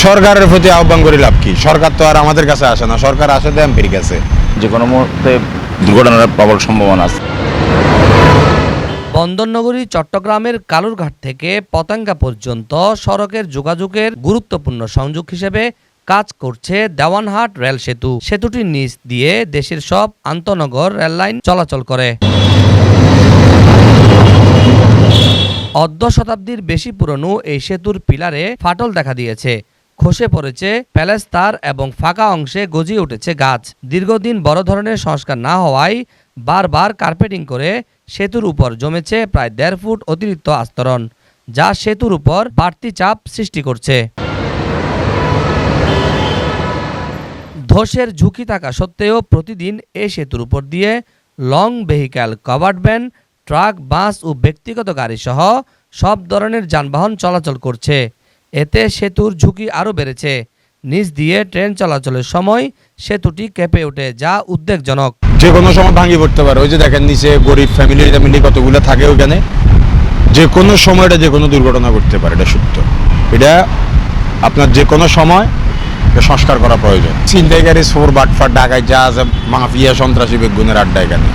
সরকারের প্রতি আহ্বান করে লাভ কি? সরকার তো আর আমাদের কাছে আসে না, সরকার আসে তো এমপির কাছে। যে কোনো মুহূর্তে দুর্ঘটনার প্রবল সম্ভাবনা আছে। বন্দরনগরী চট্টগ্রামের কালুরঘাট থেকে পতেঙ্গা পর্যন্ত সড়কের যোগাযোগের গুরুত্বপূর্ণ সংযোগ হিসেবে কাজ করছে দেওয়ানহাট রেল সেতু। সেতুটির নিচ দিয়ে দেশের সব আন্তঃনগর রেললাইন চলাচল করে। অর্ধ শতাব্দীর বেশি পুরনো এই সেতুর পিলারে ফাটল দেখা দিয়েছে, খসে পড়েছে প্যালেস্তার এবং ফাঁকা অংশে গজিয়ে উঠেছে গাছ। দীর্ঘদিন বড় ধরনের সংস্কার না হওয়ায় বারবার কার্পেটিং করে সেতুর উপর জমেছে প্রায় 1.5 ফুট অতিরিক্ত আস্তরণ, যা সেতুর উপর বাড়তি চাপ সৃষ্টি করছে। ধসের ঝুঁকি থাকা সত্ত্বেও প্রতিদিন এই সেতুর উপর দিয়ে long vehicle, covered van, truck, bus ও ব্যক্তিগত গাড়ি সহ সব ধরনের যানবাহন চলাচল করছে। এতে সেতুর ঝুঁকি আরও বেড়েছে। নিচ দিয়ে ট্রেন চলাচলের সময় সেতুটি কেঁপে ওঠে, যা উদ্বেগজনক। যে কোনো সময় ভাঙি পড়তে পারে। ওই যে দেখেন নিচে গরিব ফ্যামিলি কতগুলো থাকে ওখানে, যে কোনো সময় এটা যে কোনো দুর্ঘটনা ঘটতে পারে। এটা সত্য। এটা আপনার যে কোনো সময় সংস্কার করা প্রয়োজন। ছিনতাইকারী, চোর, বাটফাট, ডাকাত যা আছে, মাফিয়া, সন্ত্রাসী, বেগুনের আড্ডা এখানে।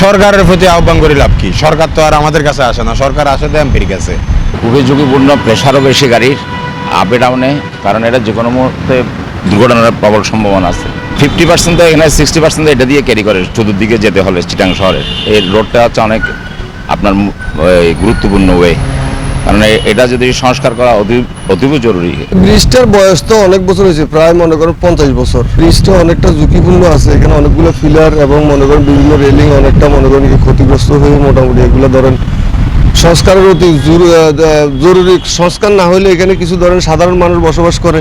সরকারের প্রতি আহ্বান করে লাভ কি? সরকার তো আর আমাদের কাছে আসে না, সরকার আসে তো এমপির কাছে। খুবই ঝুঁকিপূর্ণ, প্রেশারও বেশি গাড়ির আপে ডাউনে, কারণ এটা যে কোনো মুহূর্তে দুর্ঘটনার প্রবল সম্ভাবনা আছে। 50% তো এখানে 60% এটা দিয়ে ক্যারি করে চতুর্দিকে যেতে হলে চিটাং শহরের। এই রোডটা হচ্ছে অনেক আপনার গুরুত্বপূর্ণ ওয়ে, কারণ এটা যদি সংস্কার করা অতীব জরুরি। ব্রিজটার বয়স তো অনেক বছর হয়েছে, প্রায় মনে করেন 50 বছর। ব্রিজটা অনেকটা ঝুঁকিপূর্ণ আছে, এখানে অনেকগুলো ফিলার এবং মনে করেন বিভিন্ন রেলিং অনেকটা মনে করেন ক্ষতিগ্রস্ত হয়ে মোটামুটি এগুলো ধরেন সংস্কারের অতি জরুরি। সংস্কার না হলে এখানে কিছু ধরেন সাধারণ মানুষ বসবাস করে,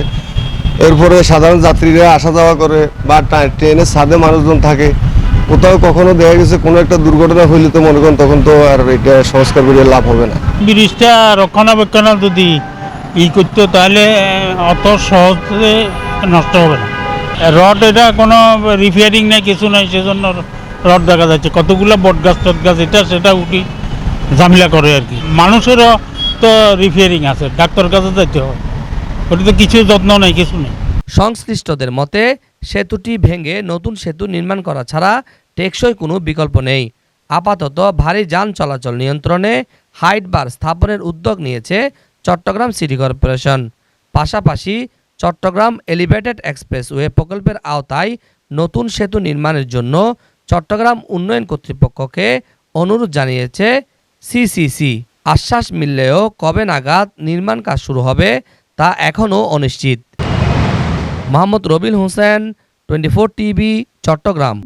এরপরে সাধারণ যাত্রীরা আসা যাওয়া করে, বা ট্রেনের ছাদে মানুষজন থাকে। কোথাও কখনো দেখা গেছে কোনো একটা দুর্ঘটনা হইলে তো মনে করেন তখন তো আর এটা সংস্কার করে লাভ হবে না। ব্রিজটা রক্ষণাবেক্ষণ যদি করতো তাহলে অত সহজে নষ্ট হবে না। রড এটা কোনো রিপেয়ারিং নেই, কিছু নেই, সেজন্য রড দেখা যাচ্ছে কতগুলো বটগাছ টটগাছ এটা সেটা উঠি ঝামেলা করে আর কি। মানুষেরও তো রিপেয়ারিং আছে, ডাক্তার কাছে যেতে হয়, ওটা তো কিছু যত্ন নেই, কিছু নেই। সংশ্লিষ্টদের মতে সেতুটি ভেঙে নতুন সেতু নির্মাণ করা ছাড়া টেকসই কোনো বিকল্প নেই। আপাতত ভারী যান চলাচল নিয়ন্ত্রণে হাইট বার স্থাপনের উদ্যোগ নিয়েছে চট্টগ্রাম সিটি কর্পোরেশন। পাশাপাশি চট্টগ্রাম এলিভেটেড এক্সপ্রেসওয়ে প্রকল্পের আওতায় নতুন সেতু নির্মাণের জন্য চট্টগ্রাম উন্নয়ন কর্তৃপক্ষকে অনুরোধ জানিয়েছে সিসিসি। আশ্বাস মিললেও কবে নাগাদ নির্মাণ কাজ শুরু হবে তা এখনও অনিশ্চিত। মোহাম্মদ রবিল হোসেন, 24 টিভি, চট্টগ্রাম।